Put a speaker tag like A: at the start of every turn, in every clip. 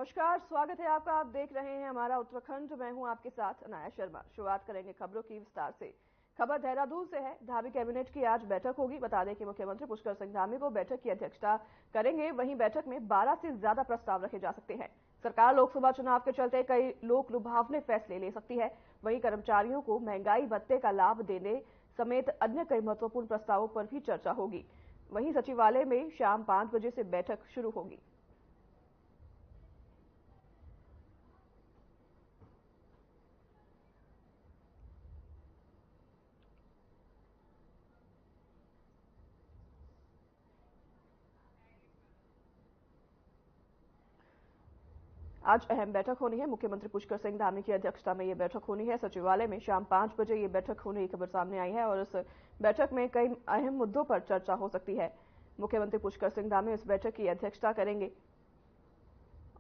A: नमस्कार, स्वागत है आपका। आप देख रहे हैं हमारा उत्तराखंड। मैं हूं आपके साथ अनाया शर्मा। शुरुआत करेंगे खबरों की विस्तार से। खबर देहरादून से है। धामी कैबिनेट की आज बैठक होगी। बता दें कि मुख्यमंत्री पुष्कर सिंह धामी को बैठक की अध्यक्षता करेंगे। वहीं बैठक में 12 से ज्यादा प्रस्ताव रखे जा सकते हैं। सरकार लोकसभा चुनाव के चलते कई लोक लुभावने फैसले ले सकती है। वहीं कर्मचारियों को महंगाई भत्ते का लाभ देने समेत अन्य कई महत्वपूर्ण प्रस्तावों पर भी चर्चा होगी। वहीं सचिवालय में शाम 5 बजे से बैठक शुरू होगी। आज अहम बैठक होनी है। मुख्यमंत्री पुष्कर सिंह धामी की अध्यक्षता में यह बैठक होनी है। सचिवालय में शाम 5 बजे ये बैठक होने की खबर सामने आई है और इस बैठक में कई अहम मुद्दों पर चर्चा हो सकती है। मुख्यमंत्री पुष्कर सिंह धामी इस बैठक की अध्यक्षता करेंगे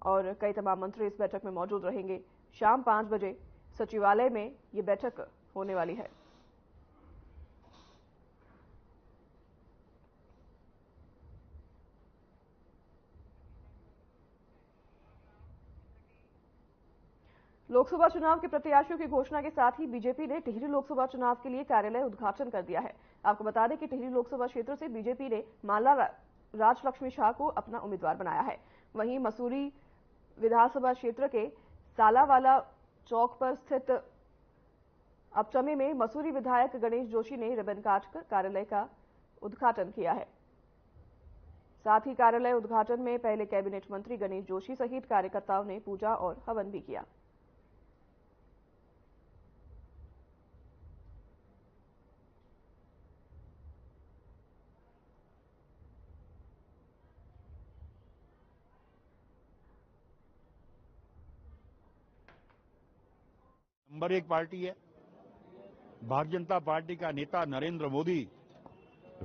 A: और कई तमाम मंत्री इस बैठक में मौजूद रहेंगे। शाम 5 बजे सचिवालय में ये बैठक होने वाली है। लोकसभा चुनाव के प्रत्याशियों की घोषणा के साथ ही बीजेपी ने टिहरी लोकसभा चुनाव के लिए कार्यालय उद्घाटन कर दिया है। आपको बता दें कि टिहरी लोकसभा क्षेत्र से बीजेपी ने माला राजलक्ष्मी शाह को अपना उम्मीदवार बनाया है। वहीं मसूरी विधानसभा क्षेत्र के सालावाला चौक पर स्थित अपचमे में मसूरी विधायक गणेश जोशी ने रिबन काटकर कार्यालय का उद्घाटन किया है। साथ ही कार्यालय उद्घाटन में पहले कैबिनेट मंत्री गणेश जोशी सहित कार्यकर्ताओं ने पूजा और हवन भी किया।
B: नंबर 1 पार्टी है। भारतीय जनता पार्टी का नेता नरेंद्र मोदी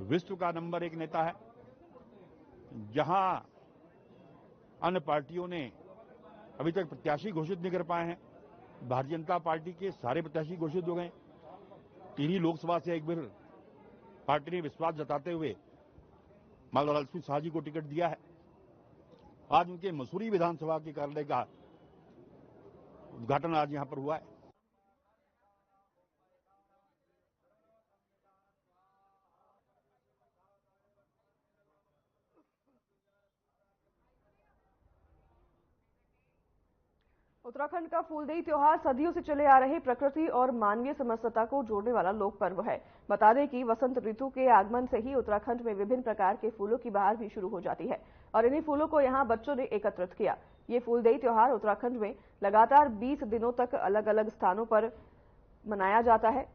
B: विश्व का नंबर 1 नेता है। जहां अन्य पार्टियों ने अभी तक प्रत्याशी घोषित नहीं कर पाए हैं, भारतीय जनता पार्टी के सारे प्रत्याशी घोषित हो गए। टिहरी लोकसभा से एक बार पार्टी ने विश्वास जताते हुए माला राजलक्ष्मी शाह जी को टिकट दिया है। आज उनके मसूरी विधानसभा के कार्यालय का उद्घाटन आज यहां पर हुआ है।
A: उत्तराखंड का फूलदेई त्योहार सदियों से चले आ रहे प्रकृति और मानवीय समरसता को जोड़ने वाला लोक पर्व है। बता दें कि वसंत ऋतु के आगमन से ही उत्तराखंड में विभिन्न प्रकार के फूलों की बहार भी शुरू हो जाती है और इन्हीं फूलों को यहां बच्चों ने एकत्रित किया। ये फूलदेई त्योहार उत्तराखंड में लगातार 20 दिनों तक अलग अलग स्थानों पर मनाया जाता है,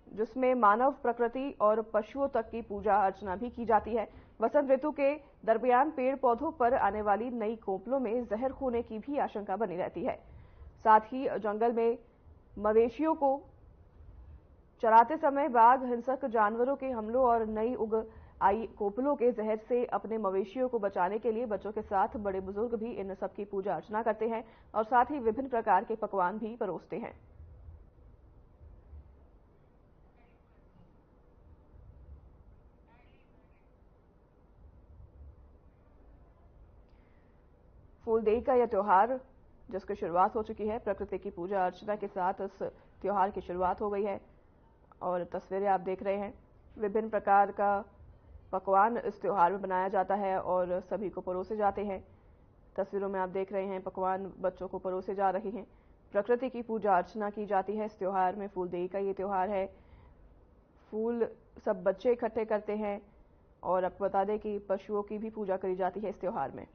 A: जिसमें मानव, प्रकृति और पशुओं तक की पूजा अर्चना भी की जाती है। वसंत ऋतु के दरमियान पेड़ पौधों पर आने वाली नई कोपलों में जहर होने की भी आशंका बनी रहती है। साथ ही जंगल में मवेशियों को चराते समय बाघ, हिंसक जानवरों के हमलों और नई उग आई कोपलों के जहर से अपने मवेशियों को बचाने के लिए बच्चों के साथ बड़े बुजुर्ग भी इन सब की पूजा अर्चना करते हैं और साथ ही विभिन्न प्रकार के पकवान भी परोसते हैं। फूलदेई का यह त्योहार जिसकी शुरुआत हो चुकी है, प्रकृति की पूजा अर्चना के साथ इस त्योहार की शुरुआत हो गई है और तस्वीरें आप देख रहे हैं। विभिन्न प्रकार का पकवान इस त्योहार में बनाया जाता है और सभी को परोसे जाते हैं। तस्वीरों में आप देख रहे हैं पकवान बच्चों को परोसे जा रहे हैं। प्रकृति की पूजा अर्चना की जाती है इस त्योहार में। फूलदेई का ये त्योहार है। फूल सब बच्चे इकट्ठे करते हैं और आपको बता दें कि पशुओं की भी पूजा करी जाती है इस त्योहार में।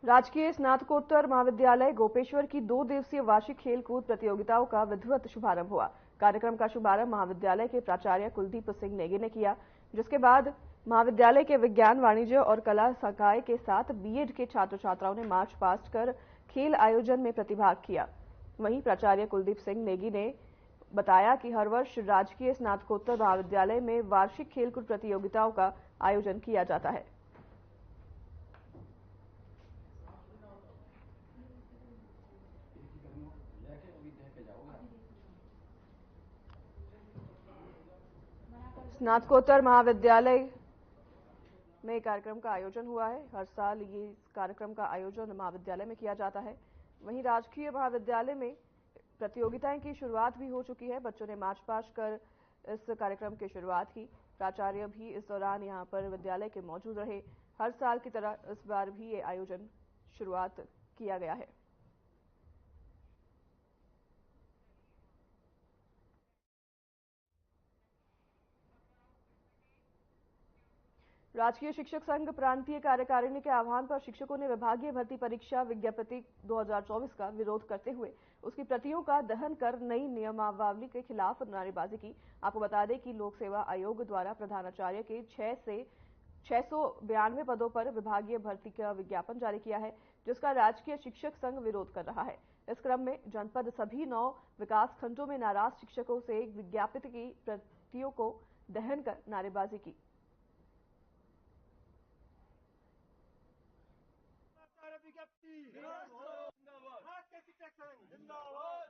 A: राजकीय स्नातकोत्तर महाविद्यालय गोपेश्वर की 2 दिवसीय वार्षिक खेलकूद प्रतियोगिताओं का विधिवत शुभारंभ हुआ। कार्यक्रम का शुभारंभ महाविद्यालय के प्राचार्य कुलदीप सिंह नेगी ने किया, जिसके बाद महाविद्यालय के विज्ञान, वाणिज्य और कला संकाय के साथ बीएड के छात्र छात्राओं ने मार्च पास्ट कर खेल आयोजन में प्रतिभाग किया। वहीं प्राचार्य कुलदीप सिंह नेगी ने बताया कि हर वर्ष राजकीय स्नातकोत्तर महाविद्यालय में वार्षिक खेलकूद प्रतियोगिताओं का आयोजन किया जाता है। स्नातकोत्तर महाविद्यालय में कार्यक्रम का आयोजन हुआ है। हर साल ये कार्यक्रम का आयोजन महाविद्यालय में किया जाता है। वहीं राजकीय महाविद्यालय में प्रतियोगिताएं की शुरुआत भी हो चुकी है। बच्चों ने मार्च पास्ट कर इस कार्यक्रम की शुरुआत की। प्राचार्य भी इस दौरान यहां पर विद्यालय के मौजूद रहे। हर साल की तरह इस बार भी ये आयोजन शुरुआत किया गया है। राजकीय शिक्षक संघ प्रांतीय कार्यकारिणी के आह्वान पर शिक्षकों ने विभागीय भर्ती परीक्षा विज्ञप्ति 2024 का विरोध करते हुए उसकी प्रतियों का दहन कर नई नियमावली के खिलाफ नारेबाजी की। आपको बता दें कि लोक सेवा आयोग द्वारा प्रधानाचार्य के 692 पदों पर विभागीय भर्ती का विज्ञापन जारी किया है, जिसका राजकीय शिक्षक संघ विरोध कर रहा है। इस क्रम में जनपद सभी 9 विकास खंडों में नाराज शिक्षकों से विज्ञापित की प्रतियों को दहन कर नारेबाजी की।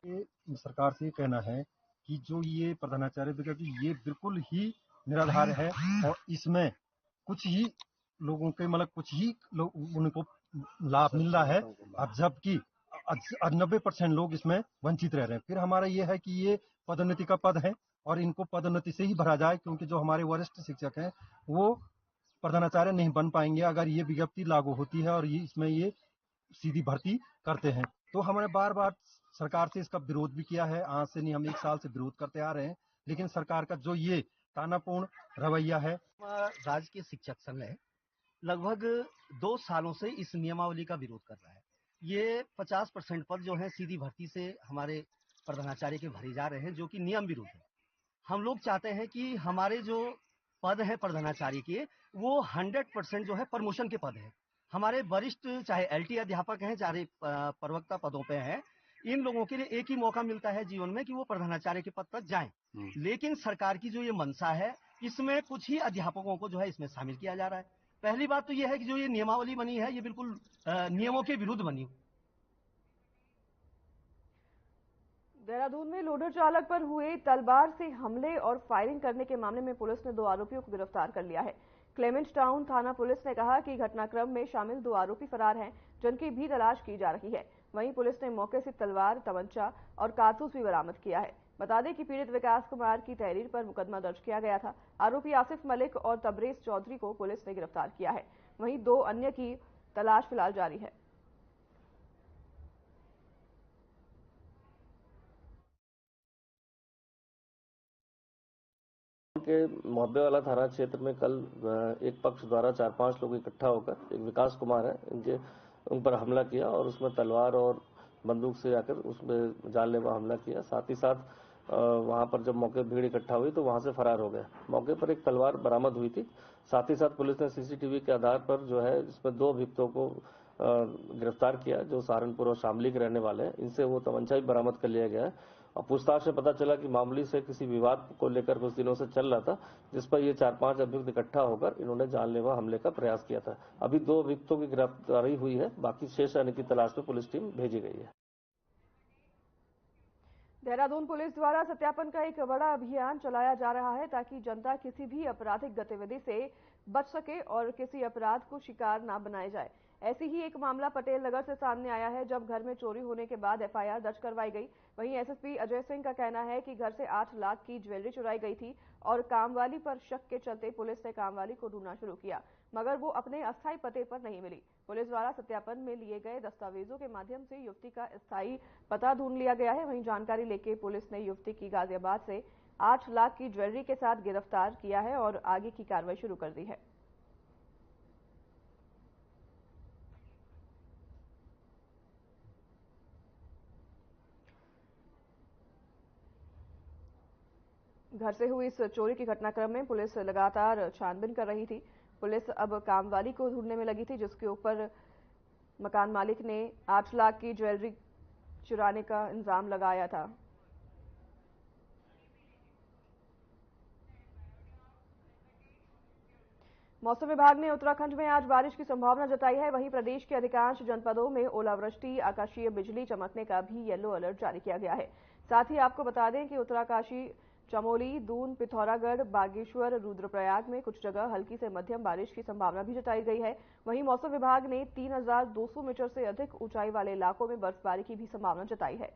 C: ये सरकार से कहना है कि जो ये प्रधानाचार्य विज्ञप्ति ये बिल्कुल ही निराधार है और इसमें कुछ ही लोगों के मतलब कुछ ही उनको लाभ मिल रहा है, अब जबकि 90% लोग इसमें वंचित रह रहे हैं। फिर हमारा ये है कि ये पदोन्नति का पद है और इनको पदोन्नति से ही भरा जाए, क्योंकि जो हमारे वरिष्ठ शिक्षक हैं वो प्रधानाचार्य नहीं बन पाएंगे अगर ये विज्ञप्ति लागू होती है और इसमें ये सीधी भर्ती करते हैं। तो हमने बार बार सरकार से इसका विरोध भी किया है। आज से नहीं, हम 1 साल से विरोध करते आ रहे हैं, लेकिन सरकार का जो ये तानापूर्ण रवैया है।
D: राजकीय शिक्षक संघ है लगभग 2 सालों से इस नियमावली का विरोध कर रहा है। ये 50% पद जो है सीधी भर्ती से हमारे प्रधानाचार्य के भरे जा रहे हैं, जो कि नियम विरुद्ध है। हम लोग चाहते हैं कि हमारे जो पद है प्रधानाचार्य के वो 100% जो है प्रमोशन के पद है। हमारे वरिष्ठ चाहे LT अध्यापक हैं चाहे प्रवक्ता पदों पे हैं, इन लोगों के लिए एक ही मौका मिलता है जीवन में कि वो प्रधानाचार्य के पद तक जाएं। लेकिन सरकार की जो ये मंशा है इसमें कुछ ही अध्यापकों को जो है इसमें शामिल किया जा रहा है। पहली बात तो ये है कि जो ये नियमावली बनी है ये बिल्कुल नियमों के विरुद्ध बनी।
A: देहरादून में लोडर चालक पर हुए तलवार से हमले और फायरिंग करने के मामले में पुलिस ने 2 आरोपियों को गिरफ्तार कर लिया है। क्लेमेंट टाउन थाना पुलिस ने कहा कि घटनाक्रम में शामिल 2 आरोपी फरार हैं, जिनकी भी तलाश की जा रही है। वहीं पुलिस ने मौके से तलवार, तमंचा और कारतूस भी बरामद किया है। बता दें कि पीड़ित विकास कुमार की तहरीर पर मुकदमा दर्ज किया गया था। आरोपी आसिफ मलिक और तबरेज चौधरी को पुलिस ने गिरफ्तार किया है। वहीं 2 अन्य की तलाश फिलहाल जारी है।
E: के मोहब्बे वाला थाना क्षेत्र में कल एक पक्ष द्वारा 4-5 लोग इकट्ठा होकर, एक विकास कुमार है उन पर हमला किया और उसमें तलवार और बंदूक से आकर उसमें जानलेवा हमला किया। साथ ही साथ वहां पर जब मौके भीड़ इकट्ठा हुई तो वहां से फरार हो गया। मौके पर एक तलवार बरामद हुई थी। साथ ही साथ पुलिस ने CCTV के आधार पर जो है इसमें 2 अभियुक्तों को गिरफ्तार किया जो सहारनपुर और शामली के रहने वाले हैं। इनसे वो तमंचा भी बरामद कर लिया गया है और पूछताछ से पता चला कि मामूली से किसी विवाद को लेकर कुछ दिनों से चल रहा था, जिस पर ये 4-5 अभियुक्त इकट्ठा होकर इन्होंने जानलेवा हमले का प्रयास किया था। अभी 2 अभियुक्तों की गिरफ्तारी हुई है, बाकी शेष अन्य की तलाश में पुलिस टीम भेजी गई है।
A: देहरादून पुलिस द्वारा सत्यापन का एक बड़ा अभियान चलाया जा रहा है ताकि जनता किसी भी आपराधिक गतिविधि से बच सके और किसी अपराध को शिकार न बनाया जाए। ऐसी ही एक मामला पटेल नगर से सामने आया है, जब घर में चोरी होने के बाद FIR दर्ज करवाई गई। वहीं SSP अजय सिंह का कहना है कि घर से 8 लाख की ज्वेलरी चुराई गई थी और कामवाली पर शक के चलते पुलिस ने कामवाली को ढूंढना शुरू किया, मगर वो अपने अस्थायी पते पर नहीं मिली। पुलिस द्वारा सत्यापन में लिए गए दस्तावेजों के माध्यम से युवती का स्थायी पता ढूंढ लिया गया है। वहीं जानकारी लेके पुलिस ने युवती की गाजियाबाद से 8 लाख की ज्वेलरी के साथ गिरफ्तार किया है और आगे की कार्रवाई शुरू कर दी है। घर से हुई इस चोरी की घटनाक्रम में पुलिस लगातार छानबीन कर रही थी। पुलिस अब कामवाली को ढूंढने में लगी थी, जिसके ऊपर मकान मालिक ने 8 लाख की ज्वेलरी चुराने का इल्जाम लगाया था। मौसम विभाग ने उत्तराखंड में आज बारिश की संभावना जताई है। वहीं प्रदेश के अधिकांश जनपदों में ओलावृष्टि, आकाशीय बिजली चमकने का भी येलो अलर्ट जारी किया गया है। साथ ही आपको बता दें कि उत्तराकाशी चमोली, दून, पिथौरागढ़, बागेश्वर, रुद्रप्रयाग में कुछ जगह हल्की से मध्यम बारिश की संभावना भी जताई गई है। वहीं मौसम विभाग ने 3200 मीटर से अधिक ऊंचाई वाले इलाकों में बर्फबारी की भी संभावना जताई है।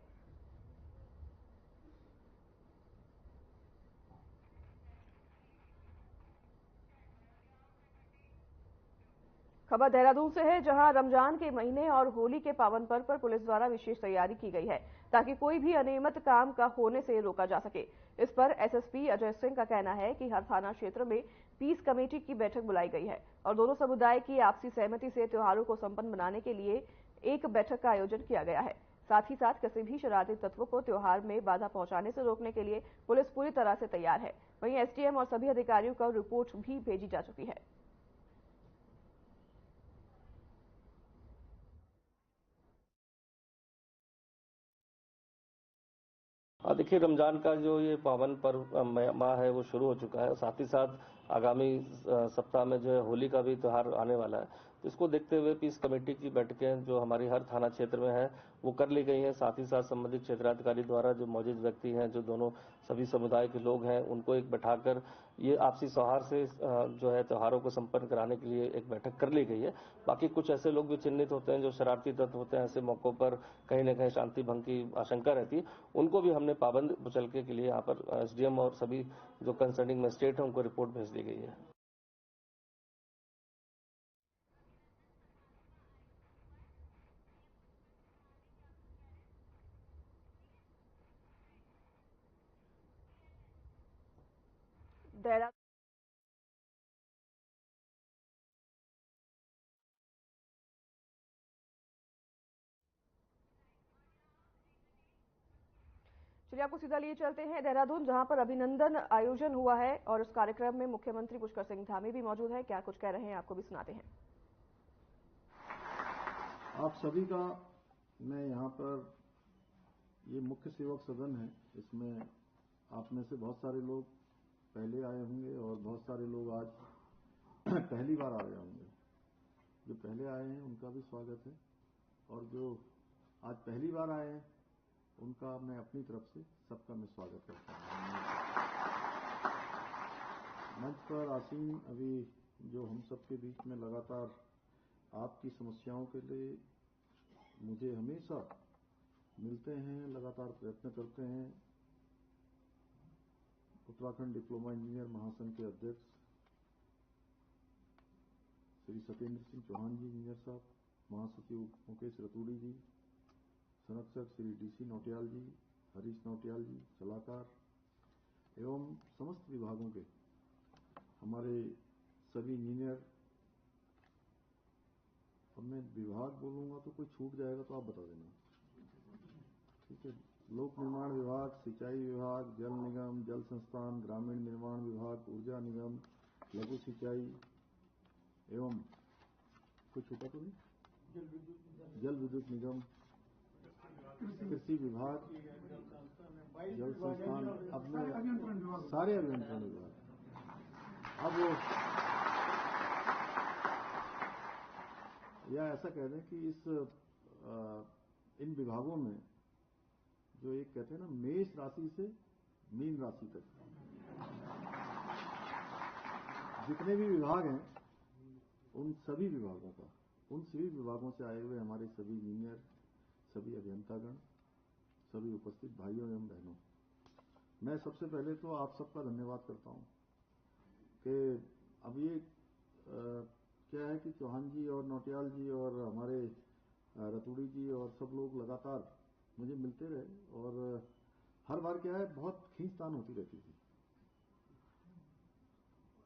A: खबर देहरादून से है, जहां रमजान के महीने और होली के पावन पर्व पर पुलिस द्वारा विशेष तैयारी की गई है ताकि कोई भी अनियमित काम का होने से रोका जा सके। इस पर एसएसपी अजय सिंह का कहना है कि हर थाना क्षेत्र में पीस कमेटी की बैठक बुलाई गई है और दोनों समुदाय की आपसी सहमति से त्योहारों को संपन्न बनाने के लिए एक बैठक का आयोजन किया गया है। साथ ही साथ किसी भी शरारती तत्वों को त्योहार में बाधा पहुंचाने से रोकने के लिए पुलिस पूरी तरह से तैयार है। वहीं एसडीएम और सभी अधिकारियों को रिपोर्ट भी भेजी जा चुकी है।
E: देखिए, रमजान का जो ये पावन पर्व माह है वो शुरू हो चुका है। साथ ही साथ आगामी सप्ताह में जो है होली का भी त्यौहार आने वाला है। तो इसको देखते हुए पीस कमेटी की बैठकें जो हमारी हर थाना क्षेत्र में है वो कर ली गई हैं। साथ ही साथ संबंधित क्षेत्राधिकारी द्वारा जो मौजूद व्यक्ति हैं, जो दोनों सभी समुदाय के लोग हैं, उनको एक बैठाकर ये आपसी सौहार्द से जो है त्योहारों को संपन्न कराने के लिए एक बैठक कर ली गई है। बाकी कुछ ऐसे लोग भी चिन्हित होते हैं जो शरारती तत्व होते हैं, ऐसे मौकों पर कहीं न कहीं शांति भंग की आशंका रहती है, उनको भी हमने पाबंद मुचलके के लिए यहाँ पर एसडीएम और सभी जो कंसर्निंग मजिस्ट्रेट हैं उनको रिपोर्ट भेज दी गई है।
A: देहरादून चलिए आपको सीधा लिए चलते हैं देहरादून, जहां पर अभिनंदन आयोजन हुआ है और उस कार्यक्रम में मुख्यमंत्री पुष्कर सिंह धामी भी मौजूद है। क्या कुछ कह रहे हैं आपको भी सुनाते हैं।
F: आप सभी का मैं यहाँ पर ये मुख्य सेवक सदन है, इसमें आप में से बहुत सारे लोग पहले आए होंगे और बहुत सारे लोग आज पहली बार आए होंगे। जो पहले आए हैं उनका भी स्वागत है और जो आज पहली बार आए हैं उनका मैं अपनी तरफ से सबका मैं स्वागत करता हूँ। मंच पर आसीन अभी जो हम सबके बीच में लगातार आपकी समस्याओं के लिए मुझे हमेशा मिलते हैं, लगातार प्रयत्न करते हैं, उत्तराखंड डिप्लोमा इंजीनियर महासंघ के अध्यक्ष श्री सत्येंद्र सिंह चौहान जी इंजीनियर साहब, महासचिव मुकेश रतूड़ी जी, संरक्षक श्री डीसी नौटियाल जी, हरीश नौटियाल जी, सलाहकार एवं समस्त विभागों के हमारे सभी इंजीनियर, और मैं विभाग बोलूंगा तो कोई छूट जाएगा तो आप बता देना, ठीक है। लोक निर्माण विभाग, सिंचाई विभाग, जल निगम, जल संस्थान, ग्रामीण निर्माण विभाग, ऊर्जा निगम, लघु सिंचाई एवं कुछ छूटा तो नहीं, जल विद्युत निगम, कृषि विभाग, जल संस्थान, अपने सारे अभियंत्रण विभाग। अब वो या ऐसा कह दें कि इन विभागों में जो एक कहते हैं ना मेष राशि से मीन राशि तक जितने भी विभाग हैं उन सभी विभागों का, उन सभी विभागों से आए हुए हमारे सभी इंजीनियर, सभी अभियंतागण, सभी उपस्थित भाइयों एवं बहनों, मैं सबसे पहले तो आप सबका धन्यवाद करता हूं कि अब ये क्या है कि चौहान जी और नौटियाल जी और हमारे रतूड़ी जी और सब लोग लगातार मुझे मिलते रहे और हर बार क्या है बहुत खींचतान होती रहती थी।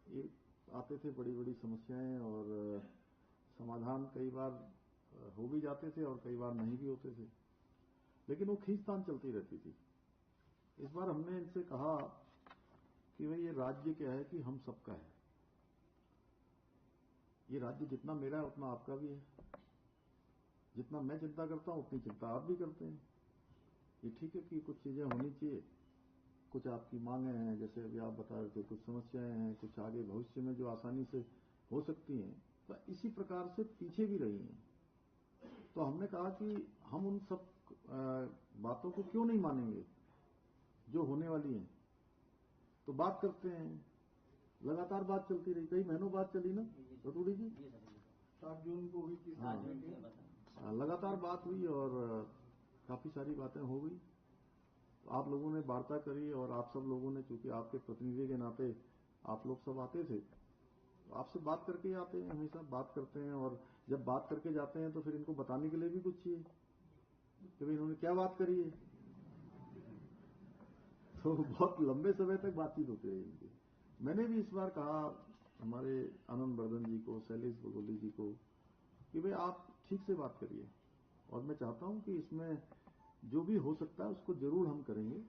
F: ये आते थे बड़ी बड़ी समस्याएं और समाधान कई बार हो भी जाते थे और कई बार नहीं भी होते थे, लेकिन वो खींचतान चलती रहती थी। इस बार हमने इनसे कहा कि भाई ये राज्य क्या है कि हम सबका है, ये राज्य जितना मेरा है उतना आपका भी है, जितना मैं चिंता करता हूं उतनी चिंता आप भी करते हैं। ये ठीक है कि कुछ चीजें होनी चाहिए, कुछ आपकी मांगे हैं, जैसे अभी आप बता रहे थे, कुछ समस्याएं हैं, कुछ आगे भविष्य में जो आसानी से हो सकती हैं, तो इसी प्रकार से पीछे भी रही हैं। तो हमने कहा कि हम उन सब बातों को क्यों नहीं मानेंगे जो होने वाली हैं, तो बात करते हैं, लगातार बात चलती रही, कई महीनों बात चली ना रतूड़ी जी,
C: 7 जून को हुई थी।
F: लगातार बात हुई और काफी सारी बातें हो गई। आप लोगों ने वार्ता करी और आप सब लोगों ने, चूंकि आपके प्रतिनिधि के नाते आप लोग सब आते थे, तो आपसे बात करके आते हैं, हमेशा बात करते हैं। और जब बात करके जाते हैं तो फिर इनको बताने के लिए भी कुछ चाहिए कि भाई इन्होंने क्या बात करी है। तो बहुत लंबे समय तक बातचीत होती रही इनकी। मैंने भी इस बार कहा हमारे आनंद वर्धन जी को, शैलेश बगोली जी को कि भाई आप ठीक से बात करिए, और मैं चाहता हूं कि इसमें जो भी हो सकता है उसको जरूर हम करेंगे।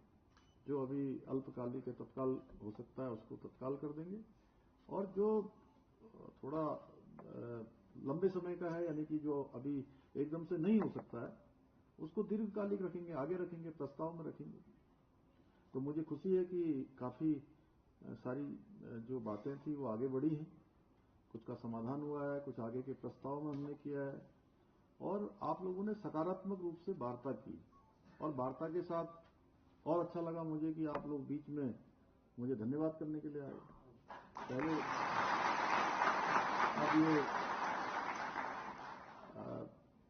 F: जो अभी अल्पकालिक है, तत्काल हो सकता है उसको तत्काल कर देंगे, और जो थोड़ा लंबे समय का है, यानी कि जो अभी एकदम से नहीं हो सकता है, उसको दीर्घकालिक रखेंगे, आगे रखेंगे, प्रस्ताव में रखेंगे। तो मुझे खुशी है कि काफी सारी जो बातें थी वो आगे बढ़ी हैं, कुछ का समाधान हुआ है, कुछ आगे के प्रस्ताव में हमने किया है, और आप लोगों ने सकारात्मक रूप से वार्ता की। और वार्ता के साथ और अच्छा लगा मुझे कि आप लोग बीच में मुझे धन्यवाद करने के लिए आए। पहले अब ये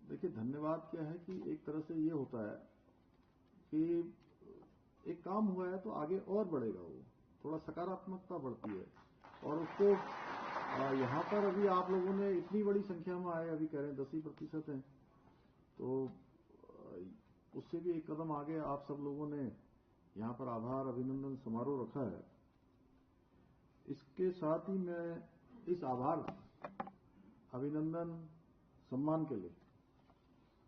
F: देखिए, धन्यवाद क्या है कि एक तरह से ये होता है कि एक काम हुआ है तो आगे और बढ़ेगा, वो थोड़ा सकारात्मकता बढ़ती है। और उसको यहाँ पर अभी आप लोगों ने इतनी बड़ी संख्या में आए, अभी कह रहे हैं 10% हैं, तो उससे भी एक कदम आगे आप सब लोगों ने यहाँ पर आभार अभिनंदन समारोह रखा है। इसके साथ ही मैं इस आभार अभिनंदन सम्मान के लिए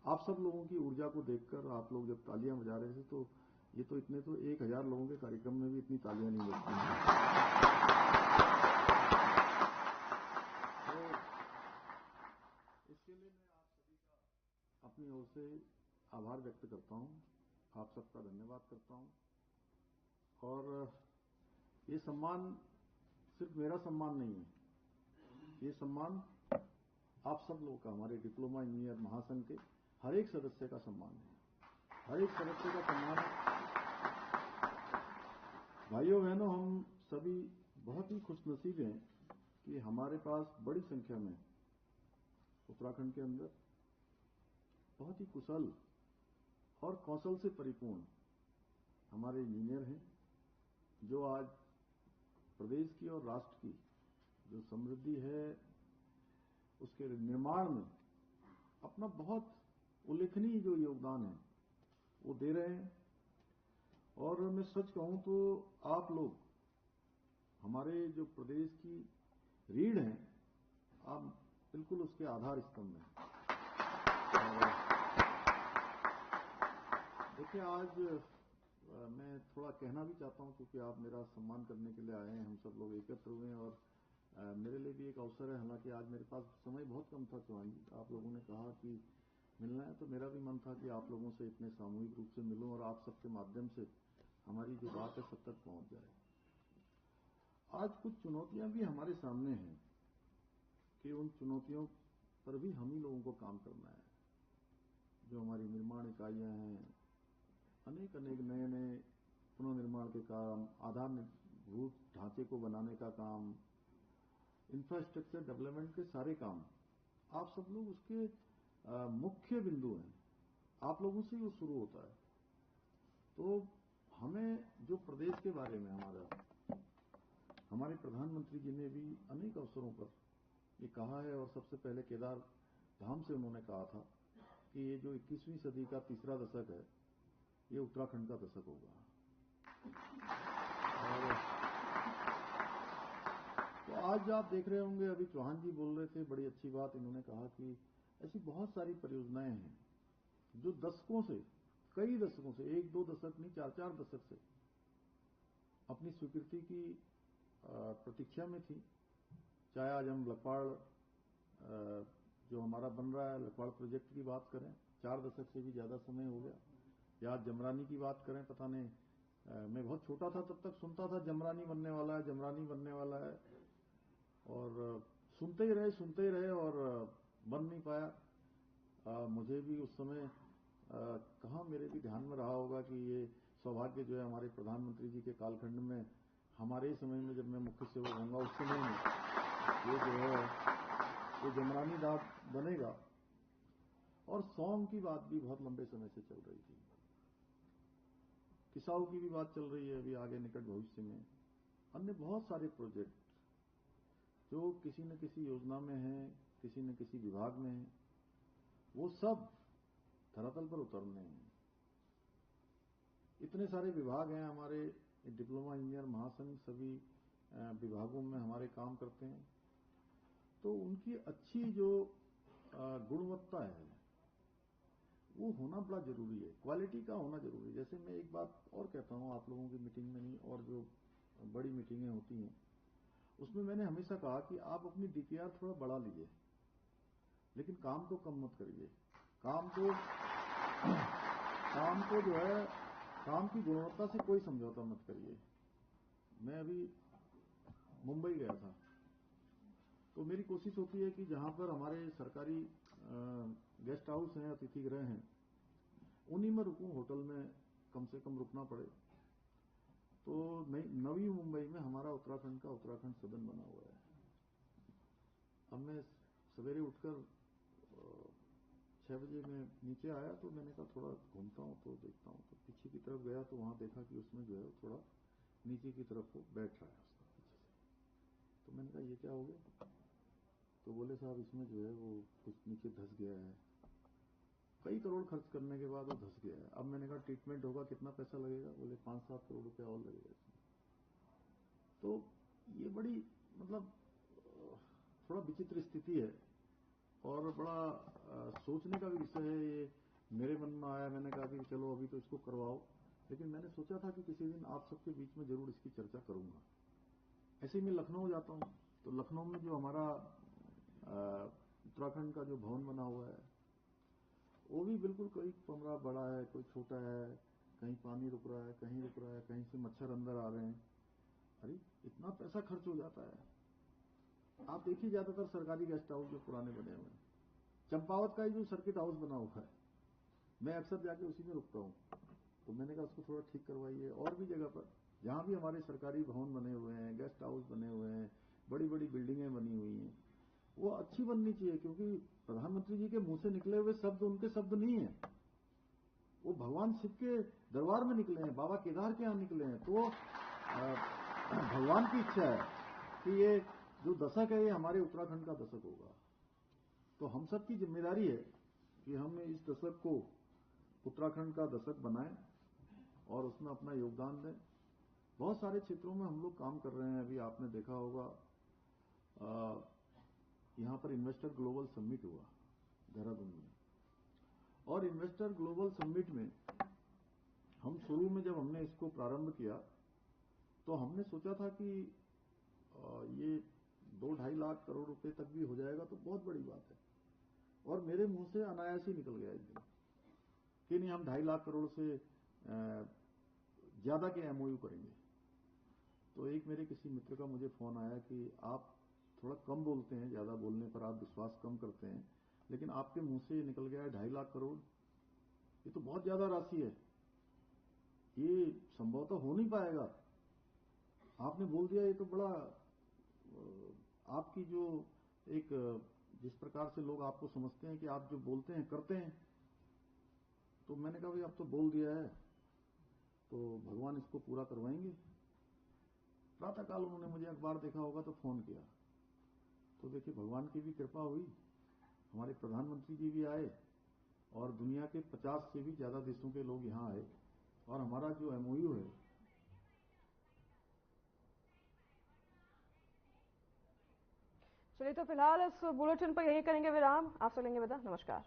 F: आप सब लोगों की ऊर्जा को देखकर, आप लोग जब तालियां बजा रहे थे, तो ये तो इतने तो 1000 लोगों के कार्यक्रम में भी इतनी तालियां नहीं बजती हैं। तो इसके लिए मैं आप सभी का अपनी ओर से आभार व्यक्त करता हूं, आप सबका धन्यवाद करता हूं। और ये सम्मान सिर्फ मेरा सम्मान नहीं है, ये सम्मान आप सब लोगों का, हमारे डिप्लोमा इंजीनियर महासंघ के हर एक सदस्य का सम्मान है, हर एक सदस्य का सम्मान है। भाइयों बहनों, हम सभी बहुत ही खुशनसीब हैं कि हमारे पास बड़ी संख्या में उत्तराखंड के अंदर बहुत ही कुशल और कौशल से परिपूर्ण हमारे इंजीनियर हैं, जो आज प्रदेश की और राष्ट्र की जो समृद्धि है उसके निर्माण में अपना बहुत उल्लेखनीय जो योगदान है वो दे रहे हैं। और मैं सच कहूं तो आप लोग हमारे जो प्रदेश की रीढ़ हैं, आप बिल्कुल उसके आधार स्तंभ हैं। देखिए, आज मैं थोड़ा कहना भी चाहता हूं, क्योंकि आप मेरा सम्मान करने के लिए आए हैं, हम सब लोग एकत्र हुए हैं, और मेरे लिए भी एक अवसर है। हालांकि आज मेरे पास समय बहुत कम था चौहान जी, आप लोगों ने कहा कि मिलना है, तो मेरा भी मन था कि आप लोगों से इतने सामूहिक रूप से मिलूं और आप सबके माध्यम से हमारी जो बात है सब तक पहुंच जाए। आज कुछ चुनौतियां भी हमारे सामने हैं कि उन चुनौतियों पर भी हम ही लोगों को काम करना है। जो हमारी निर्माण इकाइयां हैं, अनेक नए नए पुनर्निर्माण के काम, आधारभूत ढांचे को बनाने का काम, इंफ्रास्ट्रक्चर डेवलपमेंट के सारे काम, आप सब लोग उसके मुख्य बिंदु हैं, आप लोगों से ही वो शुरू होता है। तो हमें जो प्रदेश के बारे में हमारे प्रधानमंत्री जी ने भी अनेक अवसरों पर ये कहा है, और सबसे पहले केदार धाम से उन्होंने कहा था कि ये जो 21वीं सदी का तीसरा दशक है, ये उत्तराखंड का दशक होगा। और तो आज आप देख रहे होंगे, अभी चौहान जी बोल रहे थे, बड़ी अच्छी बात इन्होंने कहा कि ऐसी बहुत सारी परियोजनाएं हैं जो दशकों से, कई दशकों से, 1-2 दशक नहीं, 4-4 दशक से अपनी स्वीकृति की प्रतीक्षा में थी। चाहे आज हम लखवाड़ जो हमारा बन रहा है, लखवाड़ प्रोजेक्ट की बात करें, 4 दशक से भी ज्यादा समय हो गया, या जमरानी की बात करें, पता नहीं, मैं बहुत छोटा था तब तक सुनता था जमरानी बनने वाला है, जमरानी बनने वाला है, और सुनते ही रहे और बन नहीं पाया। मुझे भी उस समय कहाँ मेरे भी ध्यान में रहा होगा कि ये सौभाग्य जो है हमारे प्रधानमंत्री जी के कालखंड में हमारे समय में जब मैं मुख्य सेवक होऊंगा उस समय में ये जो है ये जमरानी दाब बनेगा। और सौंग की बात भी बहुत लंबे समय से चल रही थी, किसाऊ की भी बात चल रही है अभी आगे निकट भविष्य में। अन्य बहुत सारे प्रोजेक्ट जो किसी न किसी योजना में हैं, किसी न किसी विभाग में हैं, वो सब धरातल पर उतरने हैं। इतने सारे विभाग हैं हमारे, डिप्लोमा इंजीनियर महासंघ सभी विभागों में हमारे काम करते हैं, तो उनकी अच्छी जो गुणवत्ता है वो होना बड़ा जरूरी है, क्वालिटी का होना जरूरी है। जैसे मैं एक बात और कहता हूं आप लोगों की मीटिंग में नहीं, और जो बड़ी मीटिंगें होती हैं उसमें मैंने हमेशा कहा कि आप अपनी डीपीआर थोड़ा बढ़ा लीजिए, लेकिन काम को कम मत करिए। काम को जो है, काम की गुणवत्ता से कोई समझौता मत करिए। मैं अभी मुंबई गया था, तो मेरी कोशिश होती है कि जहां पर हमारे सरकारी गेस्ट हाउस हैं, अतिथि गृह हैं, उन्हीं में रुकूं, होटल में कम से कम रुकना पड़े। तो नवी मुंबई में हमारा उत्तराखंड का उत्तराखंड सदन बना हुआ है। अब मैं सवेरे उठकर 6 बजे मैं नीचे आया, तो मैंने कहा थोड़ा घूमता हूं तो देखता हूं, तो पीछे की तरफ गया तो वहां देखा कि उसमें जो है थोड़ा नीचे की तरफ वो बैठ रहा है उसका पीछे से। तो मैंने कहा ये क्या हो गया? तो बोले साहब इसमें जो है वो कुछ नीचे धंस गया है, कई करोड़ खर्च करने के बाद वो धंस गया है। अब मैंने कहा ट्रीटमेंट होगा, कितना पैसा लगेगा? बोले 5-7 करोड़ रुपया और लगेगा इसमें। तो ये बड़ी मतलब थोड़ा विचित्र स्थिति है और बड़ा सोचने का भी विषय है। ये मेरे मन में आया, मैंने कहा कि चलो अभी तो इसको करवाओ, लेकिन मैंने सोचा था कि किसी दिन आप सबके बीच में जरूर इसकी चर्चा करूंगा। ऐसे ही मैं लखनऊ जाता हूं, तो लखनऊ में जो हमारा उत्तराखंड का जो भवन बना हुआ है वो भी बिल्कुल कोई कमरा बड़ा है, कोई छोटा है, कहीं पानी रुक रहा है, कहीं रुक रहा है, कहीं से मच्छर अंदर आ रहे हैं। अरे इतना पैसा खर्च हो जाता है। आप देखिए ज्यादातर सरकारी गेस्ट हाउस जो पुराने बने हुए हैं, चंपावत का ही जो सर्किट हाउस बना हुआ है, मैं अक्सर जाके उसी में रुकता हूं। तो मैंने कहा उसको थोड़ा ठीक करवाइए। और भी जगह पर जहां भी हमारे सरकारी भवन बने हुए हैं, गेस्ट हाउस बने हुए हैं, बड़ी बड़ी बिल्डिंगें बनी हुई हैं, वो अच्छी बननी चाहिए, क्योंकि प्रधानमंत्री जी के मुंह से निकले हुए शब्द उनके शब्द नहीं है, वो भगवान शिव के दरबार में निकले हैं, बाबा केदार के यहां निकले हैं। तो भगवान की इच्छा है कि ये जो दशक है ये हमारे उत्तराखंड का दशक होगा। तो हम सब की जिम्मेदारी है कि हम इस दशक को उत्तराखंड का दशक बनाएं और उसमें अपना योगदान दें। बहुत सारे क्षेत्रों में हम लोग काम कर रहे हैं। अभी आपने देखा होगा यहां पर इन्वेस्टर ग्लोबल समिट हुआ देहरादून में, और इन्वेस्टर ग्लोबल समिट में हम शुरू में जब हमने इसको प्रारंभ किया तो हमने सोचा था कि ये 2-2.5 लाख करोड़ रुपए तक भी हो जाएगा तो बहुत बड़ी बात है। और मेरे मुंह से अनायास ही निकल गया एक दिन कि नहीं, हम 2.5 लाख करोड़ से ज्यादा के एमओयू करेंगे। तो एक मेरे किसी मित्र का मुझे फोन आया कि आप थोड़ा कम बोलते हैं, ज्यादा बोलने पर आप विश्वास कम करते हैं, लेकिन आपके मुंह से निकल गया है 2.5 लाख करोड़, ये तो बहुत ज्यादा राशि है, ये संभवतः हो नहीं पाएगा। आपने बोल दिया, ये तो बड़ा आपकी जो एक जिस प्रकार से लोग आपको समझते हैं कि आप जो बोलते हैं करते हैं। तो मैंने कहा भाई अब तो बोल दिया है तो भगवान इसको पूरा करवाएंगे। प्रातःकाल उन्होंने मुझे अखबार देखा होगा तो फोन किया, तो देखिए भगवान की भी कृपा हुई, हमारे प्रधानमंत्री जी भी आए और दुनिया के 50 से भी ज्यादा देशों के लोग यहां आए, और हमारा जो एमओयू है
A: चलिए, तो फिलहाल इस बुलेटिन पर यही करेंगे विराम। आपसे लेंगे विदा। नमस्कार।